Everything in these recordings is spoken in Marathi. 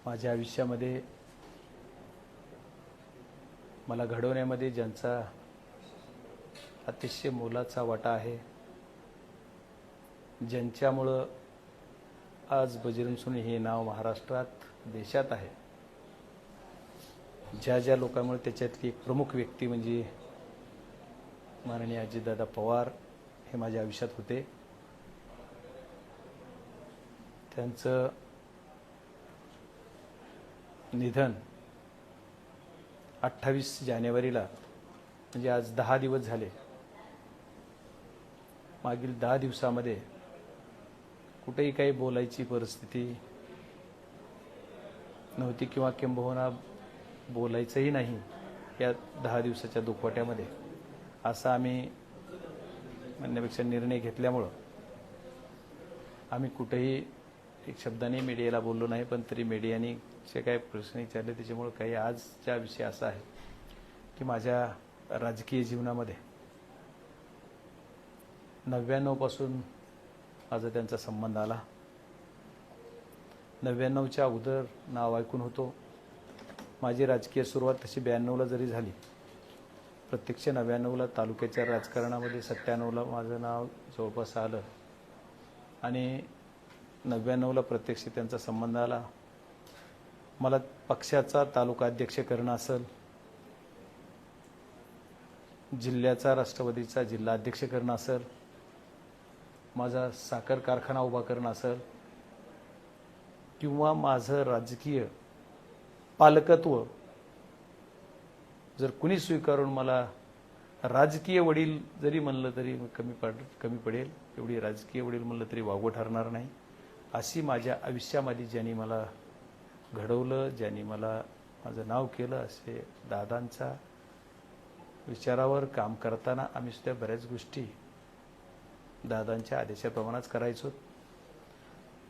माझ्या आयुष्यामध्ये मला घडवण्यामध्ये ज्यांचा अतिशय मोलाचा वाटा आहे, ज्यांच्यामुळं आज बजरंग सोनी हे नाव महाराष्ट्रात, देशात आहे, ज्या लोकांमुळे त्याच्यातली एक प्रमुख व्यक्ती म्हणजे माननीय अजितदादा पवार हे माझ्या आयुष्यात होते। त्यांचं निधन 28 जानेवारीला म्हणजे आज 10 दिवस झाले। मागील 10 दिवसामध्ये कुठेही काही बोलायची परिस्थिती नव्हती किंवा किंबहुना बोलायचंही नाही। या 10 दिवसाच्या दुखवट्यामध्ये असा आम्ही म्हणण्यापेक्षा निर्णय घेतल्यामुळं आम्ही कुठेही एक शब्दाने मीडियाला बोललो नाही, पण तरी मीडियाने जे काही प्रश्न विचारले त्याच्यामुळे काही आजचा विषय असा आहे की माझ्या राजकीय जीवनामध्ये 99 पासून माझा त्यांचा संबंध आला। 99च्या अगोदर नाव ऐकून होतो। माझी राजकीय सुरुवात तशी 92ला जरी झाली, प्रत्यक्ष 99ला तालुक्याच्या राजकारणामध्ये 97ला माझं नाव जवळपास आलं आणि 99ला प्रत्यक्ष त्यांचा संबंध आला। मला पक्षाचा तालुका अध्यक्ष करणं असेल, जिल्ह्याचा राष्ट्रवादीचा जिल्हा अध्यक्ष करणं असेल, माझा साखर कारखाना उभा करणं असेल किंवा माझं राजकीय पालकत्व जर कुणी स्वीकारून मला राजकीय वडील जरी म्हणलं तरी कमी पडेल, एवढी राजकीय वडील म्हणलं तरी वावगं ठरणार नाही। अशी माझ्या आयुष्यामध्ये ज्यांनी मला घडवलं, ज्यांनी मला माझं नाव केलं, असे दादांचा विचारावर काम करताना आम्ही सुद्धा बऱ्याच गोष्टी दादांच्या आदेशाप्रमाणेच करायचो।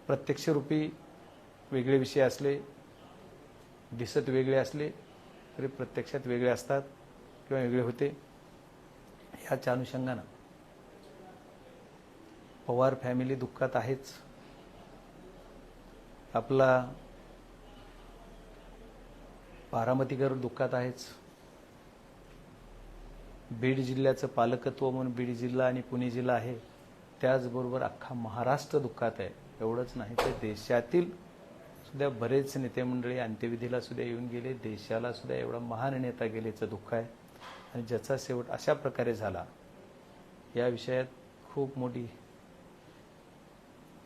प्रत्यक्ष रूपी वेगळे विषय असले, दिसत वेगळे असले तरी प्रत्यक्षात वेगळे असतात किंवा वेगळे होते। ह्याच्या अनुषंगानं पवार फॅमिली दुःखात आहेच। आपला बारामतीकर दुःखात आहेच। बीड जिल्ह्याचं पालकत्व म्हणून बीड जिल्हा आणि पुणे जिल्हा आहे, त्याचबरोबर अख्खा महाराष्ट्र दुःखात आहे। एवढंच नाही तर देशातील सुद्धा बरेच नेते मंडळी अंत्यविधीला सुद्धा येऊन गेले, देशाला सुद्धा एवढा महान नेता गेल्याचं दुःख आहे आणि ज्याचा शेवट अशा प्रकारे झाला। या विषयात खूप मोठी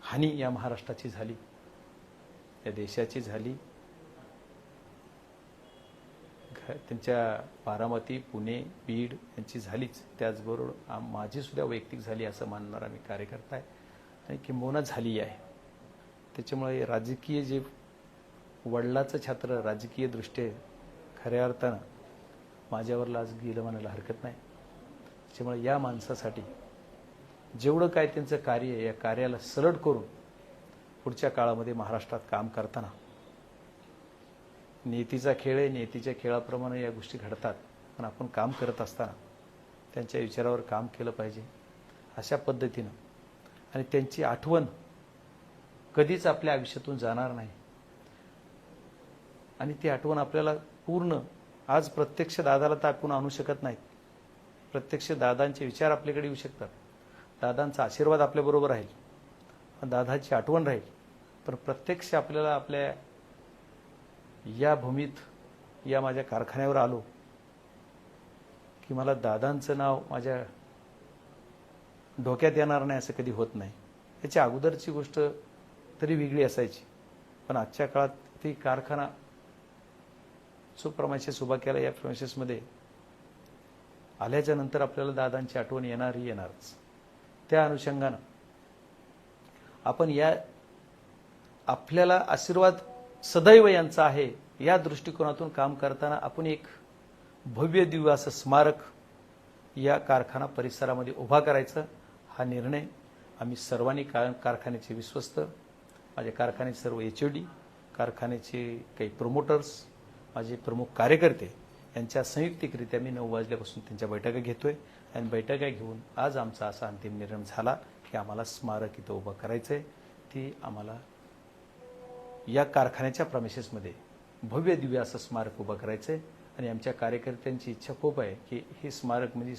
हानी या महाराष्ट्राची झाली, या देशाची झाली। त्यांच्या बारामती, पुणे, बीड यांची झालीच, त्याचबरोबर माझी सुद्धा वैयक्तिक झाली असं मानणारा मी कार्यकर्ता आहे आणि किंबहुना झाली आहे। त्याच्यामुळे राजकीय जे वडिलाचं छात्र राजकीय दृष्ट्या खऱ्या अर्थानं माझ्यावर लाज गेलं म्हणायला हरकत नाही। त्याच्यामुळे या माणसासाठी जेवढं काय त्यांचं कार्य आहे, या कार्याला सलट करून पुढच्या काळामध्ये महाराष्ट्रात काम करताना नियतीचा खेळ आहे, नियतीच्या खेळाप्रमाणे या गोष्टी घडतात, पण आपण काम करत असताना त्यांच्या विचारावर काम केलं पाहिजे अशा पद्धतीनं। आणि त्यांची आठवण कधीच आपल्या आयुष्यातून जाणार नाही आणि ती आठवण आपल्याला पूर्ण आज प्रत्यक्ष दादाला तर आपण आणू शकत नाहीत, प्रत्यक्ष दादांचे विचार आपल्याकडे येऊ शकतात, दादांचा आशीर्वाद आपल्याबरोबर राहील, दादाची आठवण राहील, पण प्रत्यक्ष आपल्याला आपल्या या भूमीत या माझ्या कारखान्यावर आलो की मला दादांचं नाव माझ्या डोक्यात येणार नाही असं कधी होत नाही। याच्या अगोदरची गोष्ट तरी वेगळी असायची, पण आजच्या काळात ती कारखाना जो प्रमाशेस उभा केला, या प्रमाशेसमध्ये आल्याच्या नंतर आपल्याला दादांची आठवण येणारच। त्या अनुषंगानं आपण या आपल्याला आशीर्वाद सदैव यांचा आहे या दृष्टिकोनातून काम करताना आपण एक भव्य दिव्य असं स्मारक या कारखाना परिसरामध्ये उभा करायचा हा निर्णय आम्ही सर्वांनी कारखान्याचे विश्वस्त, माझ्या कारखान्याचे सर्व HOD, कारखान्याचे काही प्रमोटर्स, माझे प्रमुख कार्यकर्ते यांच्या संयुक्तिकरित्या मी 9 वाजल्यापासून त्यांच्या बैठका घेतोय आणि बैठका घेऊन आज आमचा असा अंतिम निर्णय झाला की आम्हाला स्मारक इथं उभं करायचंय। ती आम्हाला या कारखान्याच्या प्रमिसेसमध्ये भव्य दिव्य असं स्मारक उभं करायचं आहे आणि आमच्या कार्यकर्त्यांची इच्छा खूप आहे की हे स्मारक म्हणजे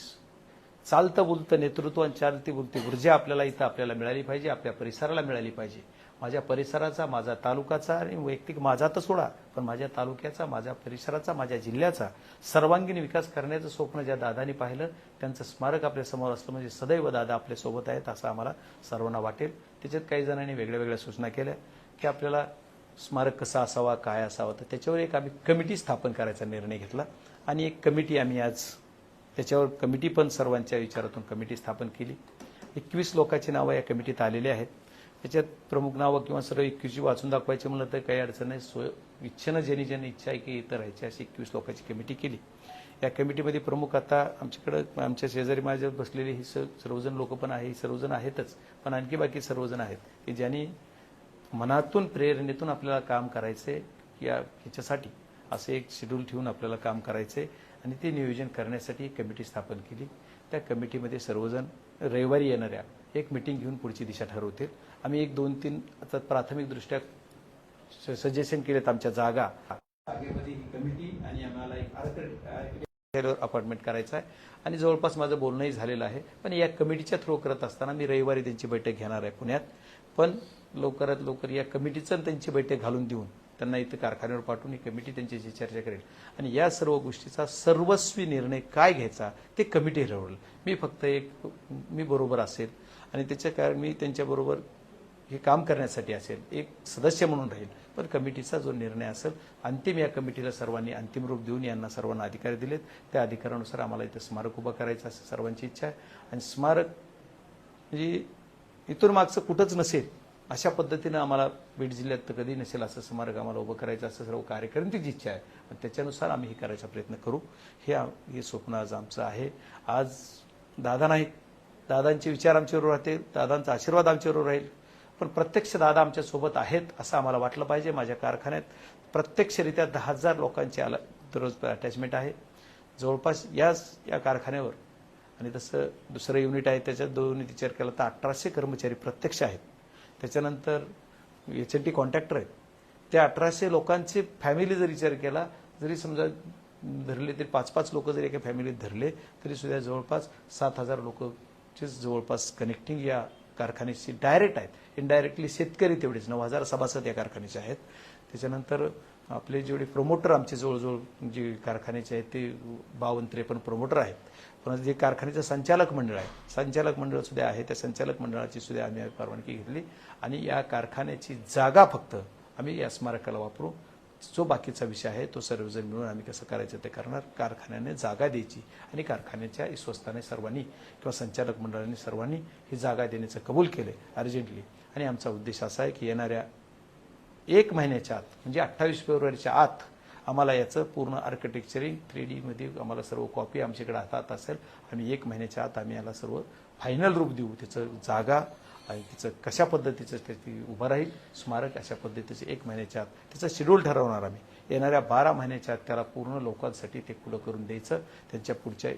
चालतं बोलतं नेतृत्व आणि चालती बोलती ऊर्जा आपल्याला इथं आपल्याला मिळाली पाहिजे, आपल्या परिसराला मिळाली पाहिजे. माझ्या परिसराचा, माझा तालुकाचा आणि वैयक्तिक माझा तर सोडा, पण माझ्या तालुक्याचा, माझ्या परिसराचा, माझ्या जिल्ह्याचा सर्वांगीण विकास करण्याचं स्वप्न ज्या दादांनी पाहिलं त्यांचं स्मारक आपल्या समोर असलं म्हणजे सदैव दादा आपल्या सोबत आहेत असं आम्हाला सर्वांना वाटेल. त्याच्यात काही जणांनी वेगळ्या वेगळ्या सूचना केल्या की आपल्याला स्मारक कसा असावा, काय असावं, तर त्याच्यावर एक आम्ही कमिटी स्थापन करायचा निर्णय घेतला आणि एक कमिटी आम्ही आज त्याच्यावर कमिटी पण सर्वांच्या विचारातून कमिटी स्थापन केली. 21 लोकांची नावं या कमिटीत आलेली आहेत. त्याच्यात प्रमुख नावं किंवा सर्व 21 वाचून दाखवायचे म्हणलं तर काही अडचण नाही. इच्छेनं ज्यांनी इच्छा आहे की इथं राहायची अशी 21 लोकांची कमिटी केली. या कमिटीमध्ये प्रमुख आता आमच्याकडं आमच्या शेजारी माझ्यावर बसलेली ही सर्वजण लोक पण आहे, सर्वजण आहेतच, पण आणखी बाकी सर्वजण आहेत की ज्यांनी मनातून प्रेरणेतून आपल्याला काम करायचे या ह्याच्यासाठी असं एक शेड्यूल ठेवून आपल्याला काम करायचे आणि ते नियोजन करण्यासाठी एक कमिटी स्थापन केली. त्या कमिटीमध्ये सर्वजण रविवारी येणाऱ्या एक मिटिंग घेऊन पुढची दिशा ठरवतील. आम्ही एक 2-3 आता प्राथमिकदृष्ट्या सजेशन केलेत आमच्या जागा जागेमध्ये ही कमिटी आणि आम्हाला एक अपॉइंटमेंट करायचा आहे आणि जवळपास माझं बोलणंही झालेलं आहे. पण या कमिटीच्या थ्रू करत असताना मी रविवारी त्यांची बैठक घेणार आहे पुण्यात. पण लवकरात लवकर या कमिटीचं त्यांची बैठक घालून देऊन त्यांना इथं कारखान्यावर पाठवून ही कमिटी त्यांच्याशी चर्चा करेल आणि या सर्व गोष्टीचा सर्वस्वी निर्णय काय घ्यायचा ते कमिटी ठरवेल. मी फक्त मी बरोबर असेल आणि त्याच्या कारण मी त्यांच्याबरोबर हे काम करण्यासाठी असेल, एक सदस्य म्हणून राहील. पण कमिटीचा जो निर्णय असेल अंतिम, या कमिटीला सर्वांनी अंतिम रूप देऊन यांना सर्वांना अधिकार दिलेत. त्या अधिकारानुसार आम्हाला इथं स्मारक उभं करायचं असं सर्वांची इच्छा आहे. आणि स्मारक म्हणजे इथून मागचं कुठंच नसेल अशा पद्धतीनं आम्हाला बीड जिल्ह्यात तर कधी नसेल असं स्मारक आम्हाला उभं करायचं असं सर्व कार्यकर्त्यांची इच्छा आहे. पण त्याच्यानुसार आम्ही हे करायचा प्रयत्न करू. हे स्वप्न आज आमचं आहे. आज दादा नाहीत, दादांचे विचार आमच्याबरोबर राहतील, दादांचा आशीर्वाद आमच्याबरोबर राहील, पण प्रत्यक्ष दादा आमच्यासोबत आहेत असं आम्हाला वाटलं पाहिजे. माझ्या कारखान्यात प्रत्यक्षरित्या 10,000 लोकांची दररोज अटॅचमेंट आहे जवळपास या कारखान्यावर. आणि तसं दुसरं युनिट आहे त्याच्यात दोन्ही विचार केला तर 1800 कर्मचारी प्रत्यक्ष आहेत. त्याच्यानंतर HNT कॉन्ट्रॅक्टर आहेत. त्या 1800 लोकांचे फॅमिली जर विचार केला, जरी समजा धरले तरी 5-5 लोक जरी एका फॅमिलीत धरले तरी सुद्धा जवळपास 7,000 लोकचे जवळपास कनेक्टिंग या कारखान्याशी डायरेक्ट आहेत. इनडायरेक्टली शेतकरी तेवढेच 9,000 सभासद या कारखान्याचे आहेत. त्याच्यानंतर आपले जेवढे प्रमोटर आमचे जवळजवळ जे कारखान्याचे आहेत ते 52-53 प्रमोटर आहेत. पण जे कारखान्याचं संचालक मंडळ आहे, संचालक मंडळ सुद्धा आहे, त्या संचालक मंडळाची सुद्धा आम्ही परवानगी घेतली आणि या कारखान्याची जागा फक्त आम्ही या स्मारकाला वापरू. जो बाकीचा विषय आहे तो सर्वजण मिळून आम्ही कसं करायचं ते करणार. कारखान्याने जागा द्यायची आणि कारखान्याच्या विश्वस्ताने सर्वांनी किंवा संचालक मंडळाने सर्वांनी ही जागा देण्याचं कबूल केले अर्जंटली. आणि आमचा उद्देश असा आहे की येणाऱ्या 1 महिन्याच्या आत म्हणजे 28 फेब्रुवारीच्या आत आम्हाला याचं पूर्ण आर्किटेक्चरिंग 3D मध्ये आम्हाला सर्व कॉपी आमच्याकडे हातात असेल आणि 1 महिन्याच्या आत आम्ही याला सर्व फायनल रूप देऊ. त्याचं जागा आणि तिचं कशा पद्धतीचं ते उभं राहील स्मारक अशा पद्धतीचं 1 महिन्याच्या आत त्याचं शेड्यूल ठरवणार आम्ही. येणाऱ्या 12 महिन्याच्या आत त्याला पूर्ण लोकांसाठी ते खुलं करून द्यायचं. त्यांच्या पुढच्या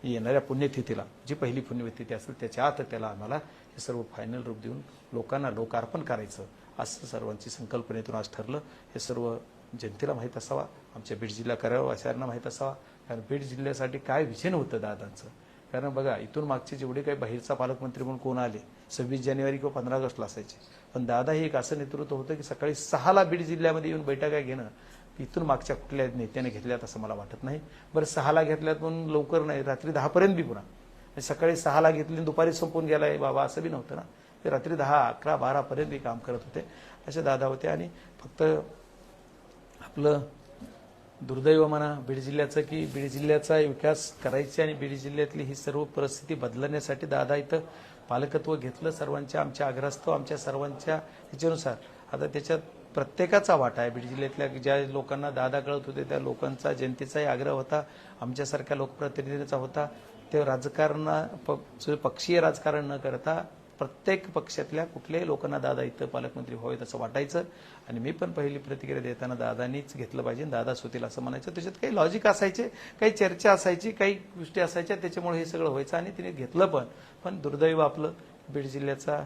येणाऱ्या पुण्यतिथीला जी पहिली पुण्यतिथी असेल त्याच्या आत त्याला आम्हाला हे सर्व फायनल रूप देऊन लोकांना लोकार्पण करायचं असं सर्वांची संकल्पनेतून आज ठरलं. हे सर्व जनतेला माहीत असावा, आमच्या बीड जिल्हा करावासियांना माहीत असावा. कारण बीड जिल्ह्यासाठी काय विजन होतं दादांचं. कारण बघा इथून मागचे जेवढे काही बाहेरचा पालकमंत्री म्हणून कोण आले 26 जानेवारी किंवा 15 ऑगस्टला असायचे, पण दादा हे एक असं नेतृत्व होतं की सकाळी 6ला बीड जिल्ह्यामध्ये येऊन बैठका घेणं इथून मागच्या कुठल्या नेत्याने घेतल्यात असं मला वाटत नाही. बरं 6ला घेतल्यात म्हणून लवकर नाही, रात्री 10पर्यंत बी पुन्हा सकाळी 6ला घेतली दुपारी संपून गेलाय बाबा असं बी नव्हतं ना. ते रात्री 10, 11, 12पर्यंत बी काम करत होते असे दादा होते. आणि फक्त आपलं दुर्दैव म्हणा बीड जिल्ह्याचं की बीड जिल्ह्याचा विकास करायचे आणि बीड जिल्ह्यातली ही सर्व परिस्थिती बदलण्यासाठी दादा इथं पालकत्व घेतलं. सर्वांच्या आमच्या आग्रहास्तव आमच्या सर्वांच्या ह्याच्यानुसार आता त्याच्यात प्रत्येकाचा वाटा आहे. बीड जिल्ह्यातल्या ज्या लोकांना दादा कळत होते त्या लोकांचा जनतेचाही आग्रह होता, आमच्यासारख्या लोकप्रतिनिधींचा होता. ते पक्षीय राजकारण न करता प्रत्येक पक्षातल्या कुठल्याही लोकांना दादा इथं पालकमंत्री व्हावेत असं वाटायचं. आणि मी पण पहिली प्रतिक्रिया देताना दादानीच घेतलं पाहिजे, दादाच होतील असं म्हणायचं. त्याच्यात काही लॉजिक असायचे, काही चर्चा असायची, काही गोष्टी असायच्या, त्याच्यामुळे हे सगळं व्हायचं आणि तिने घेतलं पण दुर्दैव आपलं बीड जिल्ह्याचा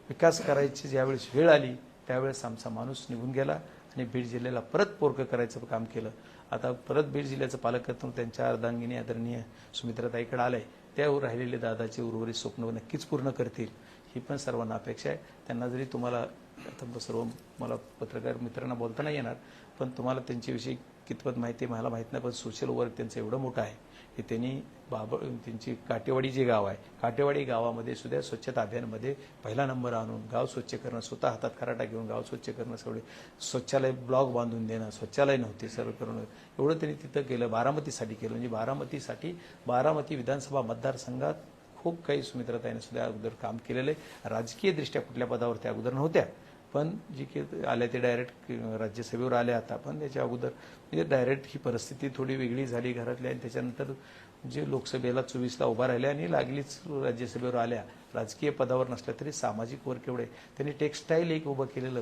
विकास करायची ज्यावेळेस वेळ आली त्यावेळेस आमचा माणूस निघून गेला आणि बीड जिल्ह्याला परत पोरकं करायचं काम केलं. आता परत बीड जिल्ह्याचं पालकत्व त्यांच्या अर्धांगिनी आदरणीय सुमित्राताईकडे आलंय. त्या राहिलेले दादाचे उर्वरित स्वप्न नक्कीच पूर्ण करतील, ही पण सर्वांना अपेक्षा आहे. त्यांना जरी तुम्हाला आता सर्व मला पत्रकार मित्रांना बोलता नाही येणार, पण तुम्हाला त्यांच्याविषयी कितपत माहिती मला माहीत नाही, पण सोशल वर्क त्यांचं एवढं मोठं आहे की त्यांनी त्यांची काटेवाडी जे गाव आहे, काटेवाडी गावामध्ये सुद्धा स्वच्छता अभियानमध्ये पहिला नंबर आणून गाव स्वच्छ करणं, स्वतः हातात खराटा घेऊन गाव स्वच्छ करणं, सगळे शौचालय ब्लॉक बांधून देणं, शौचालय नव्हते सर्व करणं, एवढं त्यांनी तिथं केलं. बारामतीसाठी केलं. म्हणजे बारामती विधानसभा मतदारसंघात खूप काही सुमित्राताईने सुद्धा अगोदर काम केलेलं आहे. राजकीय दृष्ट्या कुठल्या पदावर त्या अगोदर नव्हत्या, पण जी की आल्या ते डायरेक्ट राज्यसभेवर आल्या. आता पण त्याच्या अगोदर म्हणजे डायरेक्ट ही परिस्थिती थोडी वेगळी झाली घरातली, आणि त्याच्यानंतर जे लोकसभेला 24ला उभा राहिल्या आणि लागलीच राज्यसभेवर आल्या. राजकीय पदावर नसल्या तरी सामाजिक वर्क एवढे. त्यांनी टेक्स्टाईल एक उभं केलेलं,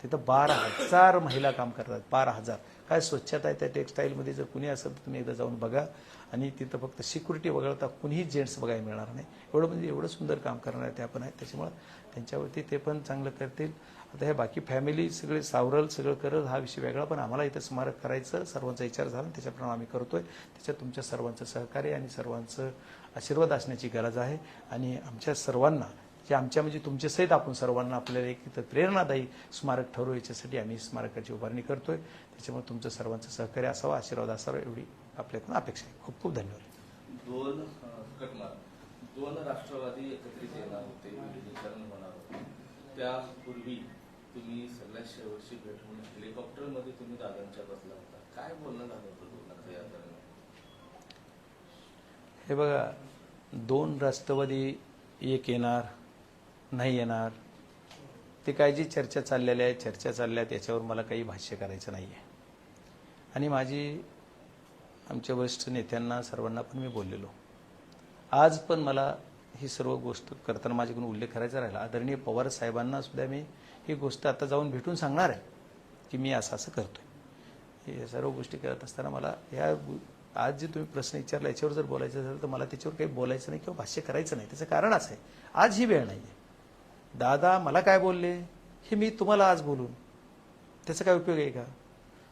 तिथं 12,000 महिला काम करतात. 12,000 काय स्वच्छता आहे त्या टेक्स्टाईलमध्ये. जर कुणी असेल तर तुम्ही एकदा जाऊन बघा. आणि तिथं फक्त सिक्युरिटी वगळता कुणीही जेंट्स बघायला मिळणार नाही. एवढं म्हणजे एवढं सुंदर काम करणारे त्या पण आहेत. त्याच्यामुळे त्यांच्यावरती ते पण चांगलं करतील. आता हे बाकी फॅमिली सगळे सावरल सगळं करल हा विषय वेगळा, पण आम्हाला इथं स्मारक करायचं सर्वांचा विचार झाला, त्याच्याप्रमाणे आम्ही करतोय. त्याच्यात तुमच्या सर्वांचं सहकार्य आणि सर्वांचं आशीर्वाद असण्याची गरज आहे. आणि आमच्या सर्वांना जे आमच्या म्हणजे तुमच्या सहित आपण सर्वांना आपल्याला एक इथं प्रेरणादायी स्मारक ठरवू, याच्यासाठी आम्ही स्मारकाची उभारणी करतोय. त्याच्यामुळे तुमचं सर्वांचं सहकार्य असावं, आशीर्वाद असावा, एवढी आपल्याकडून अपेक्षा आहे. खूप खूप धन्यवाद. दोन राष्ट्रवादी एकत्रित येणार होते, विलीनीकरण होणार होते. त्यापूर्वी तुम्ही सगळ्यात शेवटची भेट म्हणून हेलिकॉप्टरमध्ये तुम्ही दादांच्या बसला होता. काय बोलणं झालं होतं दोघांचं या दरम्यान? हे बघा, दोन राष्ट्रवादी एक येणार नाही येणार, ते काय जी चर्चा चाललेल्या आहे, चर्चा चालल्या त्याच्यावर मला काही भाष्य करायचं नाही आहे. आणि माझी आमच्या वरिष्ठ नेत्यांना सर्वांना पण मी बोललेलो. आज पण मला ही सर्व गोष्ट करताना माझ्याकडून उल्लेख करायचा राहिला. आदरणीय पवार साहेबांना सुद्धा मी ही गोष्ट आता जाऊन भेटून सांगणार आहे की मी असं असं करतोय. हे सर्व गोष्टी करत असताना मला या आज जे तुम्ही प्रश्न विचारला याच्यावर जर बोलायचं असेल तर मला त्याच्यावर काही बोलायचं नाही किंवा भाष्य करायचं नाही. त्याचं कारण असं आहे, आज ही वेळ नाही आहे. दादा मला काय बोलले हे मी तुम्हाला आज बोलून त्याचा काय उपयोग आहे का?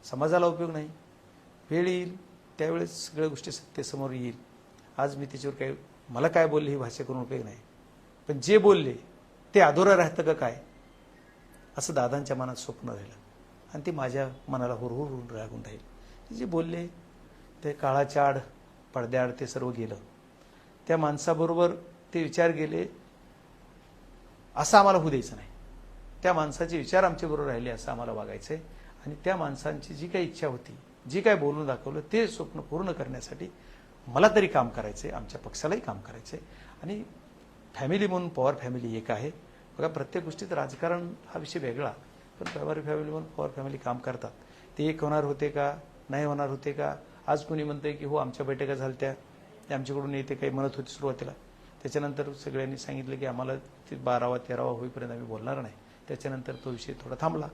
समाजाला उपयोग नाही. वेळ येईल त्यावेळेस सगळ्या गोष्टी सत्तेसमोर येईल. आज मी त्याच्यावर काही मला काय बोलले ही भाष्य करून उपयोग नाही. पण जे बोलले ते अधुरं राहतं का काय असं दादांच्या मनात स्वप्न राहिलं, आणि ते माझ्या मनाला हुरहुरून लागून राहील. ते जे बोलले ते काळाच्या आड पडद्याआड ते सर्व गेलं. त्या माणसाबरोबर ते विचार गेले असं आम्हाला होऊ द्यायचं नाही. त्या माणसाचे विचार आमच्याबरोबर राहिले असं आम्हाला वागायचंय. आणि त्या माणसांची जी काही इच्छा होती, जी काही बोलून दाखवलं ते स्वप्न पूर्ण करण्यासाठी मला तरी काम करायचंय, आमच्या पक्षालाही काम करायचंय. आणि फॅमिली म्हणून पवार फॅमिली एक आहे. बघा, प्रत्येक गोष्टीत राजकारण हा विषय वेगळा, पण पवार फॅमिली म्हणून पवार फॅमिली काम करतात. ते एक होणार होते का, नाही होणार होते का? आज कोणी म्हणतंय की हो आमच्या बैठका झाल्या त्या आमच्याकडून येते काही म्हणत होती सुरुवातीला. त्याच्यानंतर सगळ्यांनी सांगितलं की आम्हाला 12वा 13वा होईपर्यंत आम्ही बोलणार नाही. त्याच्यानंतर तो विषय थोडा थांबला.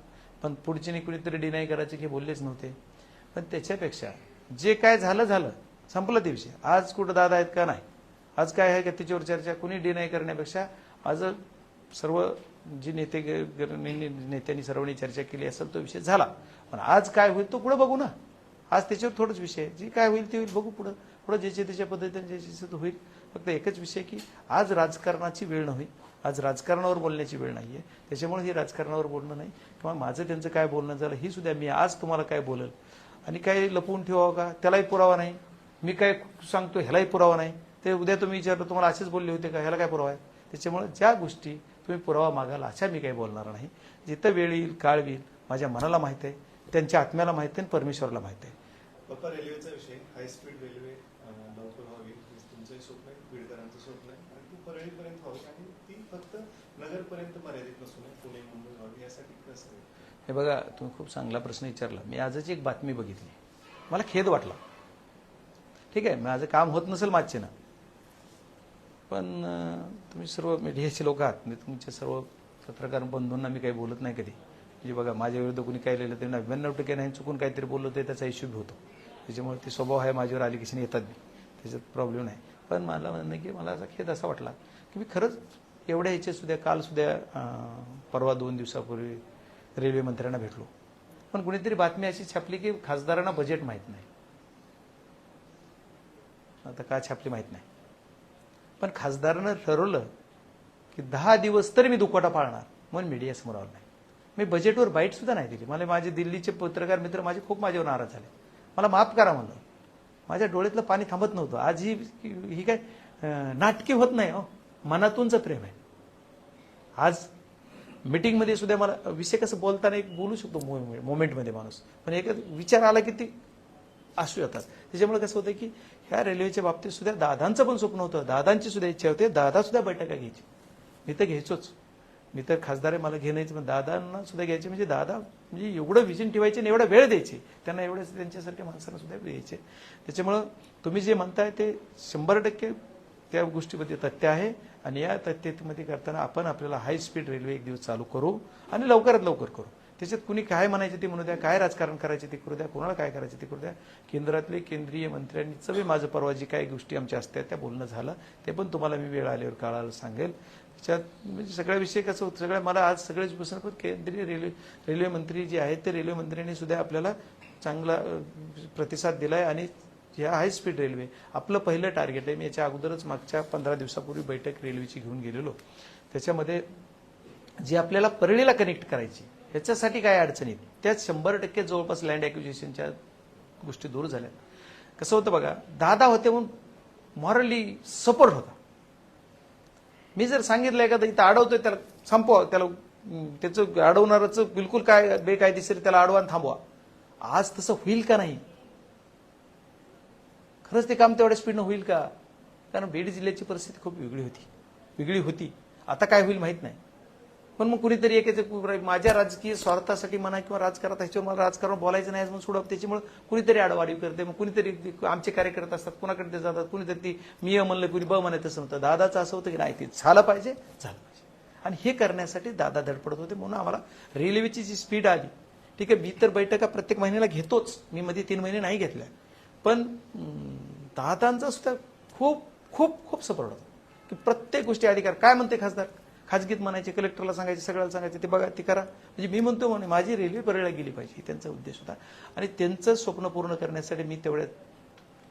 पण पुढचे कुणीतरी डिनाय करायचे की बोललेच नव्हते. पण त्याच्यापेक्षा जे काय झालं झालं, संपलं ते विषय. आज कुठं दादा आहेत का नाही, आज काय आहे का त्याच्यावर चर्चा कुणी डिनाय करण्यापेक्षा आज सर्व जी नेत्यांनी सर्वांनी चर्चा केली असेल तो विषय झाला. पण आज काय होईल तो पुढे बघू ना. आज त्याच्यावर थोडंच विषय, जी काय होईल ते होईल, बघू पुढं पुढं ज्याच्या त्याच्या पद्धतीने ज्याच्या होईल. फक्त एकच विषय की आज राजकारणाची वेळ नव्हे, आज राजकारणावर बोलण्याची वेळ नाहीये. त्याच्यामुळे ही राजकारणावर बोलणं नाही किंवा माझं त्यांचं काय बोलणं झालं ही सुद्धा मी आज तुम्हाला काय बोलेल आणि काय लपवून ठेवावं का त्यालाही पुरावा नाही. मी काय सांगतो ह्यालाही पुरावा नाही. ते उद्या तुम्ही विचारलं तुम्हाला असेच बोलले होते का, ह्याला काय पुरावा आहे? त्याच्यामुळे ज्या गोष्टी तुम्ही पुरावा मागाल अशा मी काही बोलणार नाही. जिथं वेळ येईल काळ येईल माझ्या मनाला माहित आहे, त्यांच्या आत्म्याला माहित आहे आणि परमेश्वरला माहित आहे. पप्पा, रेल्वेचा विषय, हाय स्पीड रेल्वे लवकर व्हावी तुमचंही स्वप्न आहे, बीडकरांचं स्वप्न आहे. आणि ती परळीपर्यंत व्हावी आणि ती फक्त नगरपर्यंत मर्यादित नसून पुणे मुंबई व्हावी यासाठी कसं? हे बघा, तुम्ही खूप चांगला प्रश्न विचारला. मी आजच एक बातमी बघितली, मला खेद वाटला. ठीक आहे, माझं काम होत नसेल मागचे ना, पण तुम्ही सर्व मीडियाचे लोक आहात, मी तुमच्या सर्व पत्रकार बंधूंना मी काही बोलत नाही कधी. म्हणजे बघा, माझ्या विरुद्ध कोणी काय लिहिलं तरी 99% नाही, चुकून काहीतरी बोललो तर त्याचा इश्यू बी होतो. त्याच्यामुळे ते स्वभाव आहे, माझ्यावर अलिगेशन येतात बी, त्याच्यात प्रॉब्लेम नाही. पण मला म्हणणं की मला असा खेद असा वाटला की मी खरंच एवढ्या ह्याचे सुद्धा काल सुद्धा परवा 2 दिवसापूर्वी रेल्वे मंत्र्यांना भेटलो पण कुणीतरी बातमी अशी छापली की खासदारांना बजेट माहीत नाही. आता का छापली माहीत नाही, पण खासदारानं ठरवलं की 10 दिवस तरी मी दुखवटा पाळणार, म्हणून मीडिया समोर आलं नाही. मी बजेटवर बाईट सुद्धा नाही दिली. मला माझे दिल्लीचे पत्रकार मित्र माझे खूप माझ्यावर नाराज झाले. मला माफ करा म्हणलं. माझ्या डोळ्यातलं पाणी थांबत नव्हतं. आज ही काय नाटकी होत नाही हो, मनातूनच प्रेम आहे. आज मीटिंगमध्ये सुद्धा मला विषय कसं बोलताना एक बोलू शकतो मोमेंटमध्ये माणूस, पण एक विचार आला की ती असू येतात. त्याच्यामुळे कसं होतं की ह्या रेल्वेच्या बाबतीत सुद्धा दादांचं पण स्वप्न होतं, दादांची सुद्धा इच्छा होते, दादा सुद्धा बैठका घ्यायची. मी तर घ्यायचोच, मी तर खासदार आहे, मला घेण्याचं, पण दादांना सुद्धा घ्यायचे. म्हणजे दादा म्हणजे एवढं विजन ठेवायचे आणि एवढा वेळ द्यायचे त्यांना, एवढे त्यांच्यासारख्या माणसांना सुद्धा द्यायचे. त्याच्यामुळं तुम्ही जे म्हणताय ते 100% त्या गोष्टीमध्ये तथ्य आहे. आणि या तथ्यतेमध्ये करताना आपण आपल्याला हाय स्पीड रेल्वे एक दिवस चालू करू आणि लवकरात लवकर करू. त्याच्यात कुणी काय म्हणायचे ते म्हणू द्या, काय राजकारण करायचे ते करू द्या, कोणाला काय करायचे ते करू द्या. केंद्रातले केंद्रीय मंत्र्यांचं बी माझं परवा जी काही गोष्टी आमच्या असतात त्या बोलणं झालं, ते पण तुम्हाला मी वेळ आल्यावर काळाला सांगेल. त्याच्यात म्हणजे सगळ्या विषय कसं होतं, सगळ्या मला आज सगळेच बसून, पण केंद्रीय रेल्वे मंत्री जे आहेत ते रेल्वे मंत्र्यांनी सुद्धा आपल्याला चांगला प्रतिसाद दिलाय. आणि ह्या हाय स्पीड रेल्वे आपलं पहिलं टार्गेट आहे. मी याच्या अगोदरच मागच्या 15 दिवसापूर्वी बैठक रेल्वेची घेऊन गेलेलो. त्याच्यामध्ये जी आपल्याला परळीला कनेक्ट करायची, ह्याच्यासाठी काय अडचणी त्यात 100% जवळपास लँड ॲक्विजिशनच्या गोष्टी दूर झाल्या. कसं होतं बघा, दादा होते म्हणून मॉरली सपोर्ट होता. मी जर सांगितलं एखादं इथं अडवतोय त्याला संपवा, त्याला त्याचं अडवणारचं बिलकुल काय बेकायदेशीर त्याला अडवा आणि थांबवा. आज तसं होईल का नाही? खरंच ते काम तेवढ्या स्पीडनं होईल का? कारण बीड जिल्ह्याची परिस्थिती खूप वेगळी होती. आता काय होईल माहित नाही. पण मग कुणीतरी माझ्या राजकीय स्वार्थासाठी म्हणा किंवा राजकारणात ह्याच्यावर मला राजकारण बोलायचं नाही म्हणून सोडव, त्याच्यामुळे कुणीतरी आडवाडी करते. मग कुणीतरी आमचे कार्यकर्ते असतात, कुणाकडे ते जातात, कुणीतरी ती मी म्हणलं कुणी ब म्हणत असं होतं. दादाचं असं होतं की नाही ते झालं पाहिजे. आणि हे करण्यासाठी दादा धडपडत होते. म्हणून आम्हाला रेल्वेची जी स्पीड आली, ठीक आहे, मी तर बैठका प्रत्येक महिन्याला घेतोच, मी मध्ये 3 महिने नाही घेतल्या, पण दादांचा सुद्धा खूप खूप खूप सपोर्ट होता की प्रत्येक गोष्टी अधिकार काय म्हणते खासदार, खाजगीत म्हणायचे, कलेक्टरला सांगायचे, सगळ्याला सांगायचे, ते बघा ते करा. म्हणजे मी म्हणतो म्हणे माझी रेल्वे परळीला गेली पाहिजे, त्यांचा उद्देश होता. आणि त्यांचं स्वप्न पूर्ण करण्यासाठी मी तेवढ्या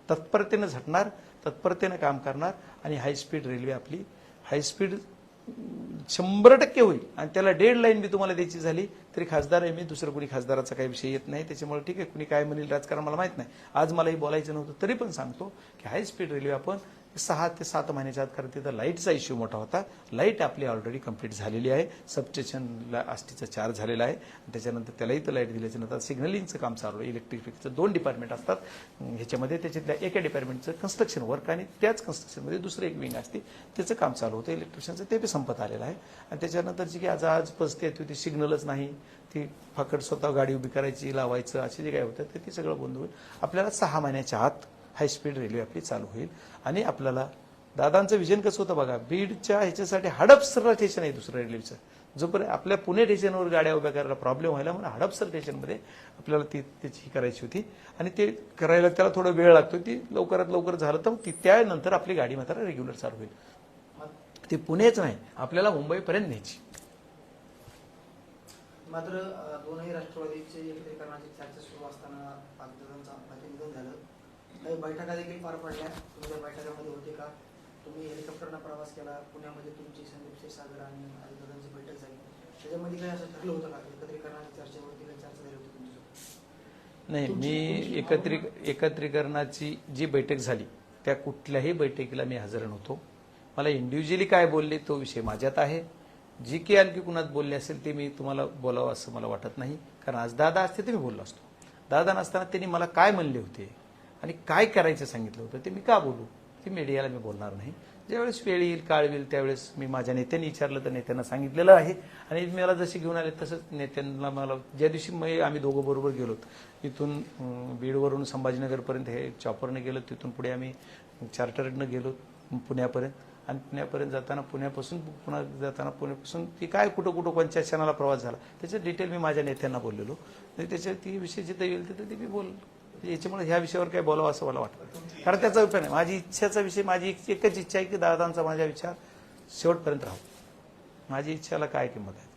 तत्परतेनं झटणार, तत्परतेनं काम करणार. आणि हाय स्पीड रेल्वे आपली हाय स्पीड 100% होईल. आणि त्याला डेडलाईन मी तुम्हाला द्यायची झाली तरी खासदार आहे मी, दुसरं कुणी खासदाराचा काही विषय येत नाही. त्याच्यामुळे ठीक आहे, कुणी काय म्हणेल राजकारण मला माहित नाही. आज मलाही बोलायचं नव्हतं, तरी पण सांगतो की हाय स्पीड रेल्वे आपण 6 ते 7 महिन्याच्या आत, कारण तिथं लाईटचा इश्यू मोठा होता. लाईट आपली ऑलरेडी कंप्लीट झालेली आहे. सबस्टेशनला आष्टीचा चार्ज झालेला आहे. त्याच्यानंतर त्यालाही तर लाईट दिल्याच्या नंतर सिग्नलिंगचं काम चालू आहे. इलेक्ट्रिफिकेशनचं 2 डिपार्टमेंट असतात ह्याच्यामध्ये. त्याच्यातल्या एका डिपार्टमेंटचं कन्स्ट्रक्शन वर्क आणि त्याच कन्स्ट्रक्शनमध्ये दुसरं एक विंग असते, त्याचं काम चालू होतं इलेक्ट्रिशियनचं, ते बी संपत आलेलं आहे. आणि त्याच्यानंतर जी काही आज परिस्थिती होती, सिग्नलच नाही, ती फकड स्वतः गाडी उभी करायची, लावायचं, असे जे काय होतं ते सगळं बंद होईल. आपल्याला 6 महिन्याच्या आत हाय स्पीड रेल्वे आपली चालू होईल. आणि आपल्याला दादांचं विजन कसं होतं बघा, बीडच्या ह्याच्यासाठी हडपसर स्टेशन आहे दुसरं रेल्वेचं. जोपर्यंत आपल्या पुणे स्टेशनवर गाड्या उभ्या करायला प्रॉब्लेम व्हायला म्हणून हडपसर स्टेशनमध्ये आपल्याला त्याची करायची होती. आणि ते करायला त्याला थोडा वेळ लागतो. ती लवकरात लवकर झालं तर त्यानंतर आपली गाडी मात्र रेग्युलर चालू होईल. ते पुणेच नाही, आपल्याला मुंबईपर्यंत न्यायची. मात्र दोनही राष्ट्रवादीचे एकत्रीकरणाची चर्चा सुरू असताना पाकिस्तानचं निधन झालं. काही बैठका देखील पार पडल्या. तुम्ही त्या बैठकामध्ये होते का? तुम्ही हेलिकॉप्टरनं प्रवास केला, पुण्यामध्ये तुमची संदीप क्षीरसागर आणि दादांची बैठक झाली, त्याच्यामध्ये काही असं ठरलं होतं का? एकत्रीकरणाच्या चर्चेवरती काही चर्चा झाली होती तुमच्यासोबत? नाही, मी एकत्रीकरणाची जी बैठक झाली त्या कुठल्याही बैठकीला मी हजर नव्हतो. मला इंडिव्हिज्युअली काय बोलले तो विषय माझ्यात आहे. जी की आणखी कुणात बोलले असेल ते मी तुम्हाला बोलावं असं मला वाटत नाही. कारण आज दादा असते ते मी बोललो असतो. दादा नसताना त्यांनी मला काय म्हणले होते आणि काय करायचं सांगितलं होतं ते मी का बोलू, ते मीडियाला मी बोलणार नाही. ज्यावेळेस वेळ येईल, काळ येईल, त्यावेळेस मी माझ्या नेत्यांनी विचारलं तर नेत्यांना सांगितलेलं आहे. आणि मला जसे घेऊन आले तसंच नेत्यांना मला ज्या दिवशी आम्ही दोघं बरोबर गेलो, इथून बीडवरून संभाजीनगरपर्यंत हे चॉपरने गेलो, तिथून पुढे आम्ही चार्टरनं गेलो पुण्यापर्यंत. आणि पुण्यापर्यंत जाताना पुण्यापासून पुन्हा जाताना पुण्यापासून ती काय कुठं कुठं कोणत्या क्षणाला प्रवास झाला त्याचं डिटेल मी माझ्या नेत्यांना बोललेलो. त्याच्या ती विषय जिथं येईल तिथं ते मी बोल. याच्यामुळे ह्या विषयावर काय बोलावं असं मला वाटतं. कारण त्याचा उपयोग नाही. माझी इच्छाचा विषय, माझी एकच इच्छा आहे की दादांचा माझा विचार शेवटपर्यंत राहू. माझी इच्छाला काय किंमत आहे?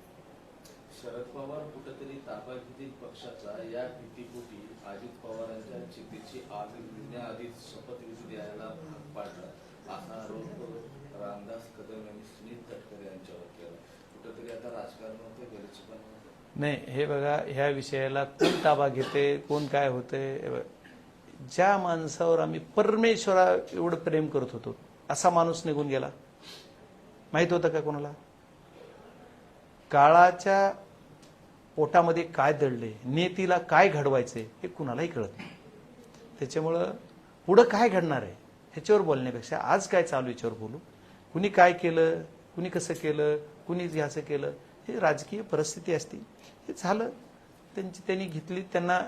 शरद पवार कुठेतरी ताबा घेतील पक्षाचा या भीतीपोटी अजित पवारांच्या चितेची आग विझण्याआधीच शपथविधी द्यायला भाग पाडला असा आरोप रामदास कदम यांनी सुनील तटकरे यांच्यावर केला. कुठेतरी आता राजकारणामध्ये गलिच्छपणा होतो. नाही, हे बघा, ह्या विषयाला कोण ताबा घेते, कोण काय होते. ज्या माणसावर आम्ही परमेश्वरा एवढं प्रेम करत होतो असा माणूस निघून गेला, माहित होतं का कोणाला? काळाच्या पोटामध्ये काय दडले, नियतीला काय घडवायचे हे कुणालाही कळत नाही. त्याच्यामुळं पुढं काय घडणार आहे ह्याच्यावर बोलण्यापेक्षा आज काय चालू याच्यावर बोलू. कुणी काय केलं, कुणी कसं केलं, कुणी असं केलं, हे राजकीय परिस्थिती असती. हे झालं, त्यांनी घेतली, त्यांना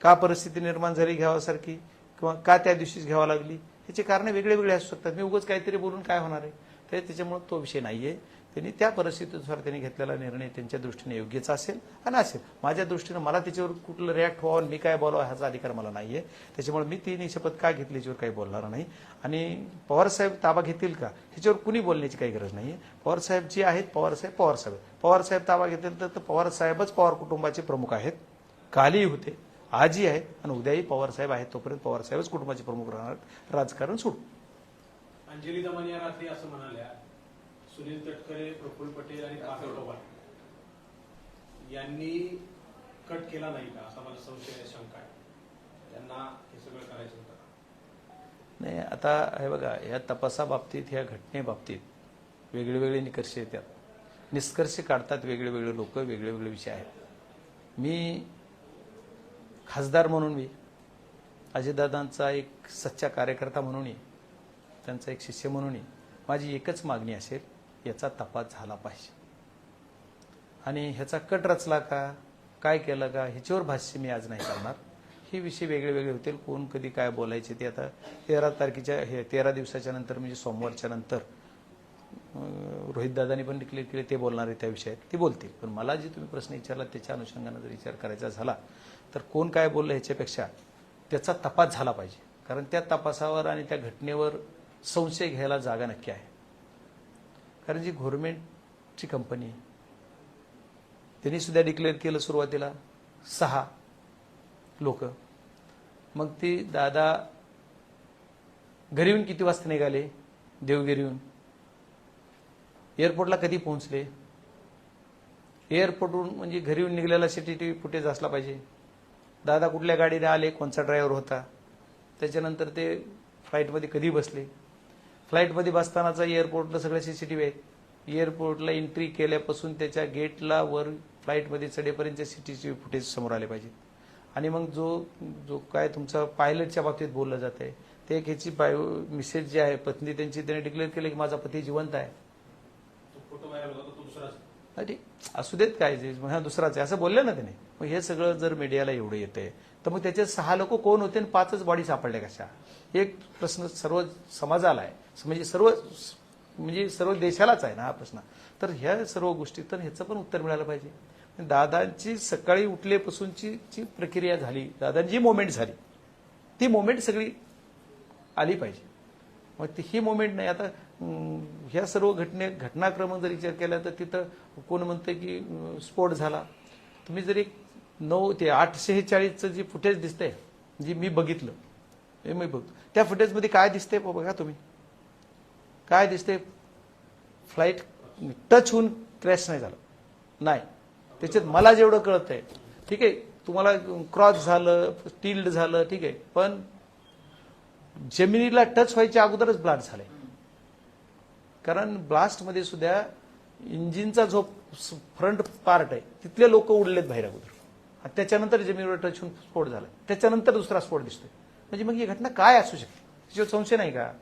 का परिस्थिती निर्माण झाली घ्यावासारखी किंवा का त्या दिवशीच घ्यावा लागली ह्याचे कारण वेगळे वेगळे असू शकतात. मी उगाच काहीतरी बोलून काय होणार आहे, त्याच्यामुळे तो विषय नाहीये. त्यांनी त्या परिस्थितीनुसार त्यांनी घेतलेला निर्णय त्यांच्या दृष्टीने योग्यच असेल आणि असेल. माझ्या दृष्टीनं मला त्याच्यावर कुठलं रिॲक्ट व्हावं, मी काय बोलावं ह्याचा अधिकार मला नाहीये. त्याच्यामुळे मी ती शपथ का घेतली याच्यावर काही बोलणार नाही. आणि पवारसाहेब ताबा घेतील का ह्याच्यावर कुणी बोलण्याची काही गरज नाहीये. पवारसाहेब जे आहेत, पवारसाहेब ताबा घेतील तर पवारसाहेबच पवार कुटुंबाचे प्रमुख आहेत. कालही होते, आजही आहेत आणि उद्याही पवारसाहेब आहेत. तोपर्यंत पवारसाहेबच कुटुंबाचे प्रमुख राहणार. राजकारण सोडू. अंजली दमन या रात्री असं म्हणाल्या, सुनील तटकरे, प्रफुल्ल पटेल आणि पार्थ पवार यांनी कट केला नाही का असा मला संशय, शंका आहे. त्यांना हे सगळं करायचं होतं. नाही, आता हे बघा, या तपासाबाबतीत, ह्या घटनेबाबतीत वेगळे वेगळे निष्कर्ष येतात, निष्कर्ष काढतात वेगळे वेगळे लोक, वेगळे वेगळे विषय आहेत. मी खासदार म्हणून, अजितदादांचा एक सच्चा कार्यकर्ता म्हणून, त्यांचा एक शिष्य म्हणून माझी एकच मागणी असेल, याचा तपास झाला पाहिजे. आणि ह्याचा कट रचला का, काय केलं का, ह्याच्यावर भाष्य मी आज नाही करणार. हे विषय वेगळे वेगळे होतील. कोण कधी काय बोलायचे ते आता 13 दिवसाच्या नंतर, म्हणजे सोमवारच्या नंतर रोहितदादांनी पण डिक्लेअर केले ते बोलणार आहे त्या विषयात, ते बोलतील. पण मला जे तुम्ही प्रश्न विचारला त्याच्या अनुषंगाने जर विचार करायचा झाला तर कोण काय बोललं ह्याच्यापेक्षा त्याचा तपास झाला पाहिजे. कारण त्या तपासावर आणि त्या घटनेवर संशय घ्यायला जागा नक्की आहे. कारण जी गव्हर्नमेंटची कंपनी, त्यांनी सुद्धा डिक्लेअर केलं सुरुवातीला 6 लोक. मग ती दादा घरी येऊन किती वाजता निघाले, देवगिरीहून एअरपोर्टला कधी पोहोचले, एअरपोर्टवरून म्हणजे घरी येऊन निघालेला CCTV फुटेज असला पाहिजे. दादा कुठल्या गाडीने आले, कोणचा ड्रायव्हर होता, त्याच्यानंतर ते फ्लाईटमध्ये कधी बसले, फ्लाईटमध्ये बसतानाचा एअरपोर्टला सगळे CCTV आहेत. एअरपोर्टला एंट्री केल्यापासून त्याच्या गेटला वर फ्लाईटमध्ये चढेपर्यंत CCTV फुटेज समोर आले पाहिजे. आणि मग जो काय तुमचा पायलटच्या बाबतीत बोललं जात आहे, ते एक ह्याची मिसेज जी आहे पत्नी त्यांची, त्याने डिक्लेअर केलं की माझा पती जिवंत आहे. फोटो व्हायरल होता तो दुसराच. ठीक, असू देत काय, हा दुसराच आहे असं बोलले ना त्याने. मग हे सगळं जर मीडियाला एवढं येतंय तर मग त्याचे 6 लोक कोण होते आणि 5च बॉडी सापडल्या कशा, एक प्रश्न सर्व समाजाला आहे, म्हणजे सर्व देशालाच आहे ना हा प्रश्न. तर ह्या सर्व गोष्टी, तर ह्याचं पण उत्तर मिळालं पाहिजे. दादांची सकाळी उठल्यापासूनची जी प्रक्रिया झाली, दादांची जी मोमेंट झाली, ती मोमेंट सगळी आली पाहिजे. मग ही मोमेंट नाही. आता ह्या सर्व घटनाक्रम जर विचार केला तर तिथं कोण म्हणतं की स्फोट झाला. तुम्ही जर एक 9 ते 8:46चं जे फुटेज दिसतंय, जे मी बघितलं, हे मी बघतो, त्या फुटेजमध्ये काय दिसतंय बघा तुम्ही, काय दिसतंय, फ्लाईट टच होऊन क्रॅश नाही झालं, नाही. त्याच्यात मला जेवढं कळतंय, ठीक आहे, तुम्हाला क्रॉस झालं, टिल्ड झालं, ठीक आहे, पण जमिनीला टच व्हायच्या अगोदरच ब्लास्ट झालंय. कारण ब्लास्टमध्ये सुद्धा इंजिनचा जो फ्रंट पार्ट आहे तिथले लोक उडलेत बाहेर अगोदर, आणि त्याच्यानंतर जमिनीवर टच होऊन स्फोट झाला, त्याच्यानंतर दुसरा स्फोट दिसतोय. म्हणजे मग ही घटना काय असू शकते, त्याच्यावर संशय नाही का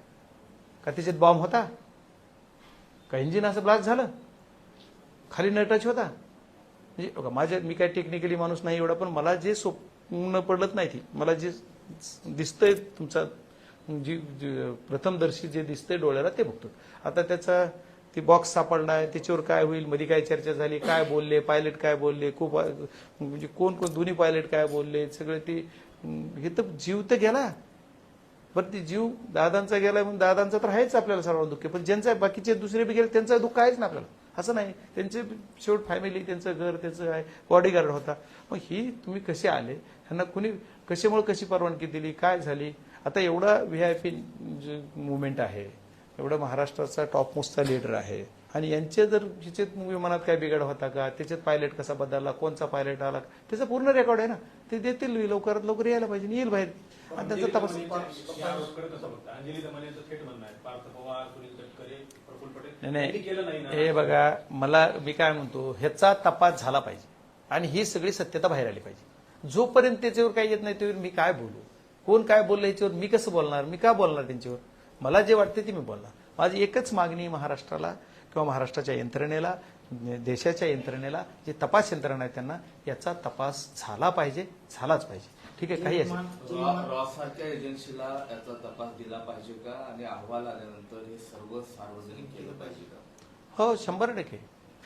त्याच्यात बॉम्ब होता का, इंजिन असं ब्लास्ट झालं, खाली न टच होता. म्हणजे मी काय टेक्निकली माणूस नाही एवढा, पण मला जे स्वप्न पडलत नाही ती, मला जे दिसतंय तुमचा जी प्रथमदर्शी जे दिसतंय डोळ्याला ते बघतो. आता त्याचा ती बॉक्स सापडला आहे, त्याच्यावर काय होईल, मध्ये काय चर्चा झाली, काय बोलले पायलट, काय बोलले, खूप म्हणजे कोण दोन्ही पायलट काय बोलले, सगळे ती, हे तर जीव तर गेला. बरं, ती जीव दादांचा गेला म्हणून दादांचा तर आहेच आपल्याला सर्वांना दुःख, पण ज्यांचा बाकीचे दुसरे बी गेले त्यांचं दुःख आहेच ना आपल्याला. असं नाही, त्यांचे शेवट फॅमिली, त्यांचं घर, त्यांचं आहे, बॉडीगार्ड होता. मग ही तुम्ही कसे आले, ह्यांना कुणी कशामुळे कशी परवानगी दिली, काय झाली? आता एवढा VIP मुवमेंट आहे, एवढा महाराष्ट्राचा टॉप मोस्टचा लीडर आहे, आणि यांचे जर हिच्यात विमानात काय बिघाड होता का, त्याच्यात पायलट कसा बदलला, कोणचा पायलट आला, त्याचा पूर्ण रेकॉर्ड आहे ना, ते देतील लवकरात लवकर यायला पाहिजे, येईल बाहेर आणि त्यांचा तपास. अंजली दमानियांचं थेट म्हणणं आहे, पार्थ पवार, सुनील तटकरे, प्रफुल्ल पटेल नाही यांनी केलं नाही ना. हे बघा, मी काय म्हणतो, ह्याचा तपास झाला पाहिजे आणि ही सगळी सत्यता बाहेर आली पाहिजे. जोपर्यंत त्याच्यावर काही येत नाही त्यावर मी काय बोलू, कोण काय बोललं याच्यावर मी कसं बोलणार, मी का बोलणार त्यांच्यावर? मला जे वाटते ते मी बोलणार. माझी एकच मागणी महाराष्ट्राला किंवा महाराष्ट्राच्या यंत्रणेला, देशाच्या यंत्रणेला, जे तपास यंत्रणा आहे त्यांना याचा तपास झाला पाहिजे, झालाच पाहिजे. ठीक आहे, काही असेल रॉ सारख्या एजन्सीला याचा तपास दिला पाहिजे का, आणि अहवाल आल्यानंतर हे सर्व सार्वजनिक केलं पाहिजे का? हो, 100%.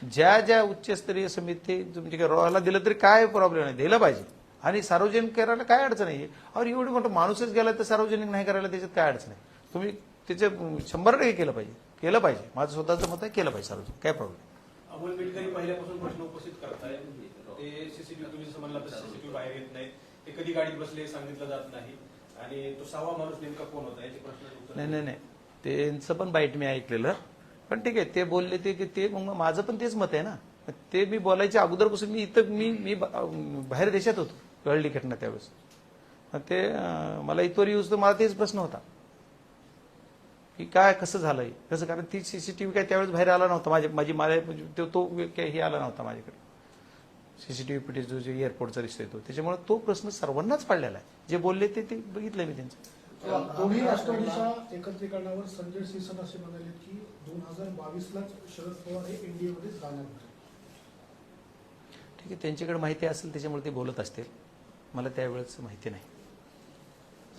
ज्या ज्या उच्चस्तरीय समिती तुमच्या रॉला दिलं तरी काय प्रॉब्लेम नाही, दिलं पाहिजे. आणि सार्वजनिक करायला काय अडचण आहे? और एवढी मोठं माणूसच गेला तर सार्वजनिक नाही करायला त्याच्यात काय अडचण आहे? तुम्ही त्याचे 100% केलं पाहिजे. माझं स्वतःचं मत आहे, केलं पाहिजे सार्वजनिक, काय प्रॉब्लेम? अमोल मिटकरी पहिल्यापासून प्रश्न उपस्थित करताय, ते सीसीटीव्ही तुम्ही जसं म्हणला तसं सीसीटीव्ही बाहेर येत नाहीत, ते कधी गाडीत बसले सांगितलं जात नाही, आणि तो 6वा माणूस नेमका कोण होता याचे प्रश्न. नाही, त्यांचं पण बाईट मी ऐकलेलं, पण ठीक आहे, ते बोलले ते मग माझं पण तेच मत आहे ना. ते मी बोलायच्या अगोदरपासून मी इथं मी बाहेर देशात होतो कळली घटना त्यावेळेस. ते मला इथवर येऊच तर मला तेच प्रश्न होता की काय कसं झालंय कसं, कारण ती सीसीटीव्ही काय त्यावेळेस बाहेर आला नव्हता, तो हे आला नव्हता माझ्याकडे सीसीटीव्ही फुटेज जो एअरपोर्टचा दिसतोय तो. त्याच्यामुळे तो प्रश्न सर्वांनाच पडलेला आहे. जे बोलले ते बघितलंय मी त्यांचं. दोन्ही राष्ट्रवादीच्या एकत्रीकरणावर संजय सिंह असे म्हणाले की 2022लाच शरद पवार हे एनडीएमध्ये जाणार होते. ठीक आहे, त्यांच्याकडे माहिती असेल त्याच्यामुळे ते बोलत असतील, मला त्यावेळेस माहिती नाही.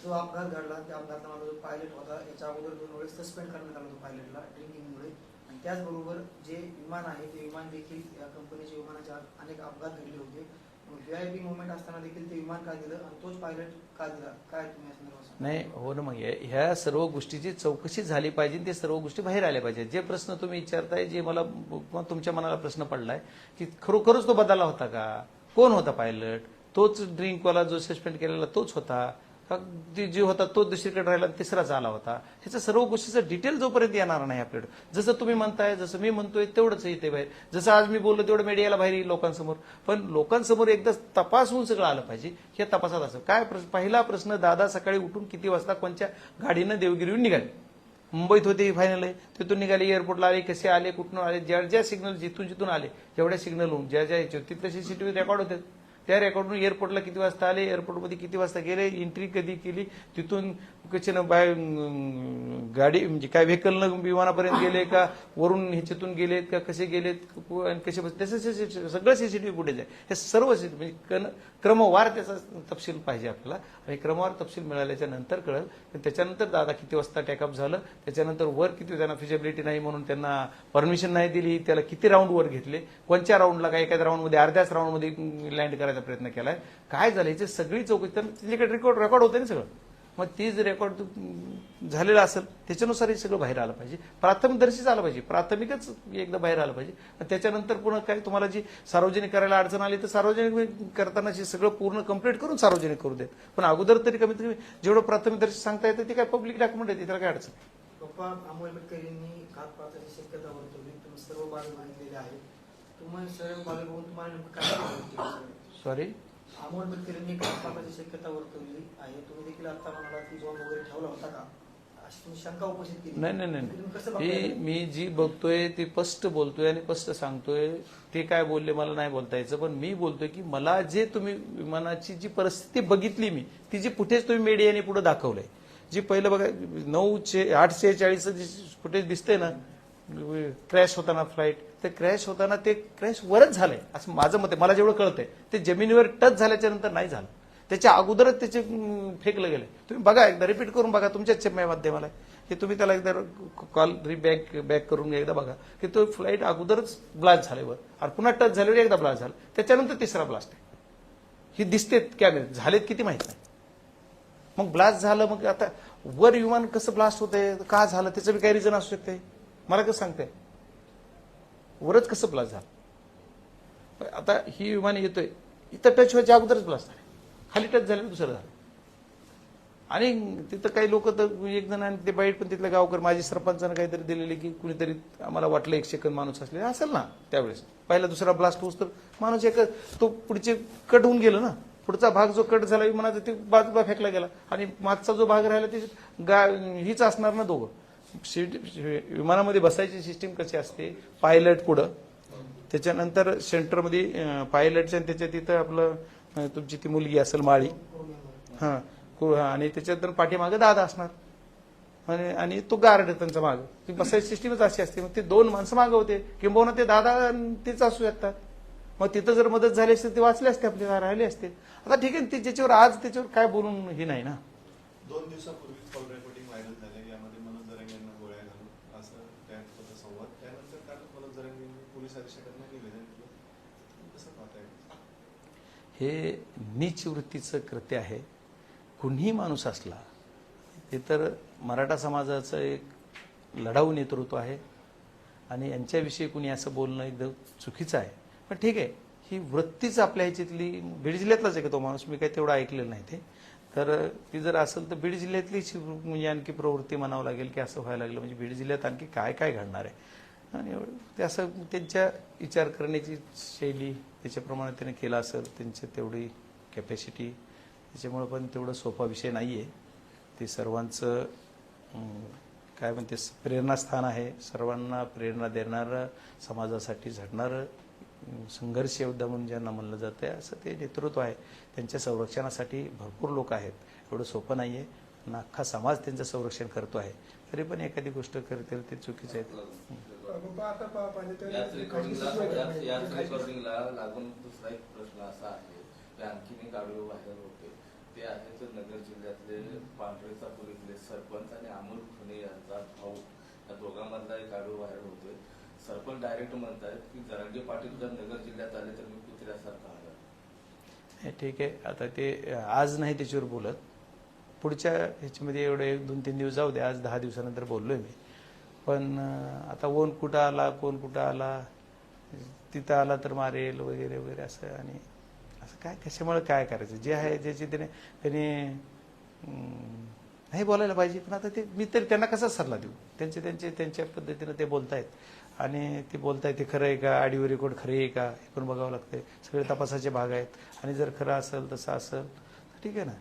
जो अपघात घडला त्या अपघातामध्ये जो पायलट होता याच्या अगोदर 2 वेळेस सस्पेंड करण्यात आलं होतं पायलटला ड्रिंकिंगमुळे, आणि त्याचबरोबर जे विमान आहे ते विमान देखील या कंपनीच्या विमानाच्या अनेक अपघात घडले होते. VIP मुवमेंट असताना देखील ते विमान का दिलं आणि तोच पायलट का दिला, काय तुम्ही या संदर्भात सांगा? नाही हो ना, मग ह्या सर्व गोष्टीची चौकशी झाली पाहिजे, ते सर्व गोष्टी बाहेर आल्या पाहिजेत. जे प्रश्न तुम्ही विचारताय, जे मला तुमच्या मनाला प्रश्न पडलाय की खरोखरच तो बदलला होता का, कोण होता पायलट, तोच ड्रिंकवाला जो सस्पेंड केलेला तोच होता का, जे होता तो दुसरीकडे राहिला तिसराच आला होता, ह्याच्या सर्व गोष्टीचं डिटेल जोपर्यंत येणार नाही आपल्याकडे, जसं तुम्ही म्हणताय, जसं मी म्हणतोय तेवढंच येते बाहेर, जसं आज मी बोललो तेवढं मीडियाला बाहेर येईल लोकांसमोर, पण लोकांसमोर एकदा तपास होऊन सगळं आलं पाहिजे. हे तपासात असं काय पहिला प्रश्न, दादा सकाळी उठून किती वाजता कोणत्या गाडीनं देवगिरीहून निघाले, मुंबईत होते फायनल आहे, तिथून निघाले, एअरपोर्टला आले, कसे आले, कुठून आले, ज्या सिग्नल जिथून आले, जेवढ्या सिग्नलहून ज्या ह्याच्यावर तिथले सीसीटीव्ही रेकॉर्ड होते, त्या रेकॉर्डून एअरपोर्टला किती वाजता आले, एअरपोर्टमध्ये किती वाजता गेले, एंट्री कधी केली, तिथून कशानं बाय गाडी म्हणजे काय व्हेकलनं विमानापर्यंत गेले का, वरून ह्याच्यातून गेलेत का, कसे गेलेत आणि कसे त्याचं सगळं सीसीटीव्ही फुटेज आहे. हे सर्व म्हणजे क्रमवार त्याचा तपशील पाहिजे आपल्याला, आणि क्रमवार तपशील मिळाल्याच्या नंतर कळेल. त्याच्यानंतर दादा किती वाजता टॅकअप झालं, त्याच्यानंतर वर किती त्यांना फिजिबिलिटी नाही म्हणून त्यांना परमिशन नाही दिली, त्याला किती राऊंड वर घेतले, कोणत्या राऊंडला काय, एखाद्या राऊंडमध्ये अर्ध्याच राऊंडमध्ये लँड करायचा प्रयत्न केलाय, काय झालं याची सगळी चौकशी त्याच्याकडे रेकॉर्ड होते ना सगळं. मग ती जर रेकॉर्ड झालेलं असेल त्याच्यानुसार हे सगळं बाहेर आलं पाहिजे, प्राथमिकदर्शीच आलं पाहिजे, प्राथमिकच एकदा बाहेर आलं पाहिजे. त्याच्यानंतर पुन्हा काय तुम्हाला जी सार्वजनिक करायला अडचण आली तर सार्वजनिक करताना सगळं पूर्ण कंप्लीट करून सार्वजनिक करू देत, पण अगोदर तरी कमीत कमी जेवढं प्राथमिकदर्शी सांगता येतं ते काय पब्लिक डॉक्युमेंट आहे, त्याला काय अडचण. पप्पा अमोल मिटकरींनी घातपाताची शक्यता वर्तवली, तुम्ही सर्व बाजू बघितलेल्या आहेत, तुम्ही सर्व बाजू बघून तुम्हाला नेमकं काय सॉरी, अमोल मिटकरींनी घातपाताची शक्यता वर्तवली आहे, तुम्ही देखील आता म्हणाला की बॉम्ब वगैरे ठेवला होता का, अशी तुम्ही शंका उपस्थित केली. नाही, हे मी जी बघतोय ती स्पष्ट बोलतोय आणि स्पष्ट सांगतोय. ते काय बोलले मला नाही बोलता यायचं, पण मी बोलतोय की मला जे तुम्ही विमानाची जी परिस्थिती बघितली मी, ती जी फुटेज तुम्ही मीडियाने पुढे दाखवलंय, जी पहिलं बघा 8:46 जे फुटेज दिसतंय ना क्रॅश होताना फ्लाईट, ते क्रॅश होताना ते क्रॅश वरच झालंय असं माझं मत आहे, मला जेवढं कळतंय. ते जमिनीवर टच झाल्याच्या नंतर नाही झालं, त्याच्या अगोदरच त्याचे फेकलं गेलं. तुम्ही बघा, एकदा रिपीट करून बघा तुमच्याच माध्यमाला, हे तुम्ही त्याला एकदा कॉल बॅक करून एकदा बघा की तो फ्लाईट अगोदरच ब्लास्ट झाल्यावर आणि पुन्हा टच झाल्यावर एकदा ब्लास्ट झाला, त्याच्यानंतर तिसरा ब्लास्ट आहे. ही दिसते कॅमेरे झालेत किती माहित नाही. मग ब्लास्ट झालं, मग आता वर विमान कसं ब्लास्ट होतंय, का झालं, त्याचं बी काही रिझन असू शकते, मला कसं सांगते. वरच कसं ब्लास्ट झालं? आता ही विमान येतोय, इथं टच व्हायच्या अगोदरच ब्लास्ट झाले, खाली टच झालं दुसरं झालं. आणि तिथं काही लोक तर एक जण आणि ते बाईट पण तिथलं गावकर माझी सरपंचानं काहीतरी दिलेले की कुणीतरी आम्हाला वाटलं 1 सेकंद माणूस असले असेल ना त्यावेळेस. पहिला दुसरा ब्लास्ट होस तर माणूस एक तो पुढचे कट होऊन गेलो ना, पुढचा भाग जो कट झाला विमानाचा ते बाजूला फेकला गेला आणि मागचा जो भाग राहिला ते हीच असणार ना दोघं. विमानामध्ये बसायची सिस्टीम कशी असते, पायलट पुढं, त्याच्यानंतर सेंटरमध्ये पायलटच्या त्याच्या तिथं आपलं तुमची ती मुलगी असेल माळी, हां, आणि त्याच्यानंतर पाठीमागं दादा असणार आणि तो गार्ड त्यांचा माग. ती बसायची सिस्टीमच अशी असते. मग ते 2 माणसं मागं होते, किंबहुना ते दादा तेच असू शकतात. मग तिथं जर मदत झाली असते ते वाचले असते, आपले राहिले असते. आता ठीक आहे, ज्याच्यावर आज त्याच्यावर काय बोलून हे नाही ना. 2 दिवसापूर्वी कॉल रेकॉर्डिंग व्हायरल झाले, यामध्ये मनोज जरांगे यांना गोळ्या घालून असं त्यात होता संवाद. त्यानंतर काल मनोज जरांगे यांनी पोलीस अधीक्षकांना निवेदन केलं. कसं पाहताय? हे नीच वृत्तीचं कृत्य आहे. कुणीही माणूस असला ते तर मराठा समाजाचं एक लढाऊ नेतृत्व आहे आणि यांच्याविषयी कुणी असं बोलणं एकदम चुकीचं आहे. पण ठीक आहे, ही वृत्तीच आपल्या ह्याच्यातली बीड जिल्ह्यातलाच आहे का तो माणूस, मी काही तेवढं ऐकलेलं नाही ते. तर ती जर असेल तर बीड जिल्ह्यातलीच म्हणजे आणखी प्रवृत्ती म्हणावं लागेल की असं व्हायला लागलं म्हणजे बीड जिल्ह्यात आणखी काय काय घडणार आहे. आणि ते असं त्यांच्या विचार करण्याची शैली त्याच्याप्रमाणे त्याने केला असेल, त्यांची तेवढी कॅपॅसिटी, त्याच्यामुळे पण तेवढं सोपा विषय नाही आहे. ते सर्वांचं काय म्हणते प्रेरणास्थान आहे, सर्वांना प्रेरणा देणारं, समाजासाठी झटणारं संघर्ष योद्धा म्हणून ज्यांना म्हणलं जातं आहे असं ते नेतृत्व आहे. त्यांच्या संरक्षणासाठी भरपूर लोक आहेत, एवढं सोपं नाही आहे. आणि अख्खा समाज त्यांचं संरक्षण करतो आहे, तरी पण एखादी गोष्ट करतील ते चुकीचं आहे. याच रेकॉर्डिंगला लागून दुसरा एक प्रश्न असा आहे की आणखीन एक ऑडिओ व्हायरल होते. ते आहे तर नगर जिल्ह्यातले पांढरेचापूर इथले सरपंच आणि अमोल खुने यांचा भाऊ, या दोघांमधला एक ऑडिओ व्हायरल होतोय. सरपंच डायरेक्ट म्हणतायत की जरांगे पाटील जर नगर जिल्ह्यात आले तर मी कुत्र्यासारखा आला. ठीक आहे, आता ते आज नाही त्याच्यावर बोलत, पुढच्या ह्याच्यामध्ये एवढे 2-3 दिवस जाऊ दे. आज 10 दिवसानंतर बोललोय मी. पण आता कोण कुठं आला, कोण कुठं आला, तिथं आला तर मारेल वगैरे वगैरे असं. आणि असं काय कशामुळे काय करायचं, जे आहे ज्याची त्याने नाही बोलायला पाहिजे. पण आता ते मी तरी त्यांना कसा सल्ला देऊ, त्यांच्या पद्धतीनं ते बोलतायत आणि ते बोलतायत ते खरं आहे का, ऑडिओ रेकॉर्ड खरे आहे का हे पण बघावं लागतंय. सगळे तपासाचे भाग आहेत. आणि जर खरं असेल तसं असेल तर ठीक आहे ना,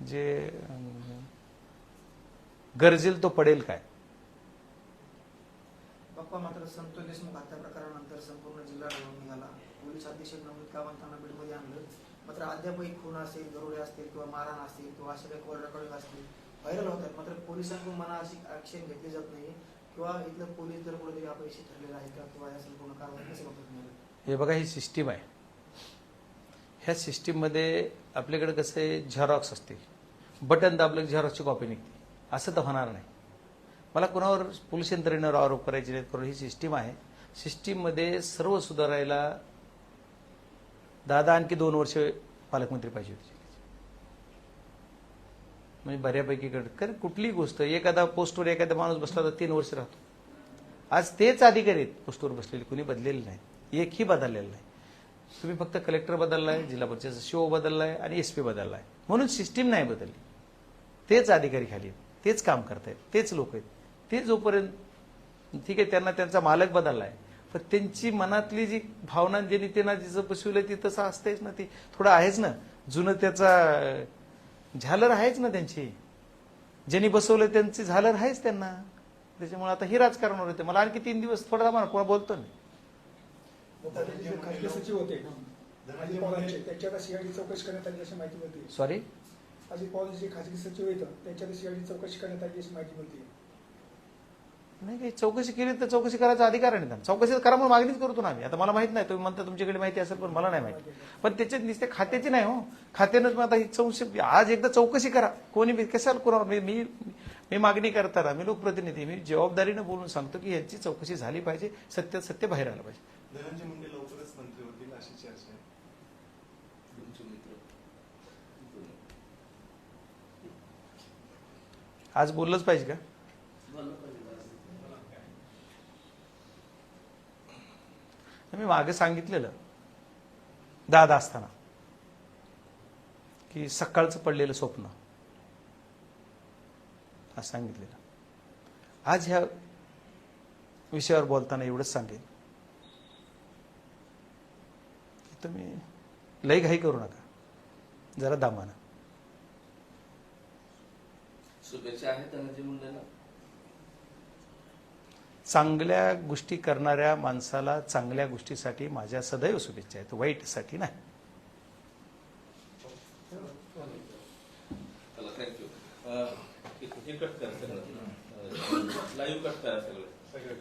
जे गरजेल तो पडेल काय. बाप्पा, मात्र संतोष देशमुख हत्या प्रकारानंतर संपूर्ण जिल्हा ढवळून निघाला. पोलीस अधीक्षक नवनीत कामतांना बीडमध्ये आणलं, मात्र अद्यापही खून असेल, दरोडे असतील किंवा मारहाण असतील किंवा असे काही कॉल रेकॉर्डिंग असतील व्हायरल होतात. मात्र पोलिसांकडून मना अशी ऍक्शन घेतली जात नाही किंवा इथलं पोलीस जर कुठेतरी अपयशी ठरलेलं आहे का किंवा या संपूर्ण कारवाई कसे बघतात तुम्ही? हे बघा, ही सिस्टीम आहे. ह्या सिस्टीममध्ये आपल्याकडे कसं आहे, झेरॉक्स असते, बटन दाबलं झेरॉक्सची कॉपी निघते. असं तर होणार नाही. मला कोणावर पोलीस यंत्रणेवर आरोप करायचे नाहीत, कारण ही सिस्टीम आहे. सिस्टीममध्ये सर्व सुधारायला दादा आणखी 2 वर्ष पालकमंत्री पाहिजे होते, म्हणजे बऱ्यापैकी कारण कुठलीही गोष्ट, एखादा पोस्टवर एखादा माणूस बसला तर 3 वर्ष राहतो. आज तेच अधिकारी आहेत पोस्टवर बसलेले, कुणी बदलेले नाही, एकही बदललेलं नाही. तुम्ही फक्त कलेक्टर बदललाय, जिल्हा परिषद CO बदललाय आणि SP बदललाय, म्हणून सिस्टीम नाही बदलली. तेच अधिकारी खाली आहेत, तेच काम करतायत, तेच लोक आहेत. ते जोपर्यंत ठीक आहे, त्यांना त्यांचा मालक बदललाय, पण त्यांची मनातली जी भावना ज्यांनी त्यांना जिचं बसवलंय ती तसं असतेच ना, ती थोडं आहेच ना, जुनं त्याचा झालर आहेच ना त्यांची, ज्यांनी बसवलं त्यांची झालर आहेच त्यांना. त्याच्यामुळे आता ही राजकारणावर होते. मला आणखी 3 दिवस थोडा मला कोणा बोलतो नाही. खासगी सचिव होते अजित पवारांचे, त्यांच्यात सीआयडी चौकशी करण्यात आली अशी माहिती मिळते. सॉरी, अजित पवार जे खासगी सचिव आहेत त्यांच्यात सीआयडी चौकशी करण्यात आली अशी माहिती मिळते. नाही, काही चौकशी केली तर चौकशी करायचा अधिकार आहे त्यांना. चौकशी करा म्हणून मागणीच करतो ना आम्ही. आता मला माहित नाही, तुम्ही म्हणता तुमच्याकडे माहिती असेल, पण मला नाही माहिती. पण त्याच्यात नुसते खात्याची नाही हो, खात्यानंच आता ही चौकशी आज एकदा चौकशी करा. कोणी कशाला कोणावर मी मागणी करताना मी लोकप्रतिनिधी, मी जबाबदारीनं बोलून सांगतो की यांची चौकशी झाली पाहिजे, सत्य बाहेर आलं पाहिजे. धनंजय मुंडे लवकरच मंत्री होतील अशी चर्चा आहे. तुमचे मित्र आज बोललंच पाहिजे का? मी मागे सांगितलेलं दादा असताना की सकाळचं पडलेलं स्वप्न असं सांगितलेलं. आज ह्या विषयावर बोलताना एवढंच सांगेन की तुम्ही लई घाई करू नका, जरा दामानं. शुभेच्छा आहेत धनंजय मुंडेंना. चांगल्या गोष्टी करणाऱ्या माणसाला चांगल्या गोष्टीसाठी माझ्या सदैव शुभेच्छा आहेत, वाईटसाठी नाही. चला, थँक्यू. हे कट करा सगळं, लाईव्ह कट करा सगळं.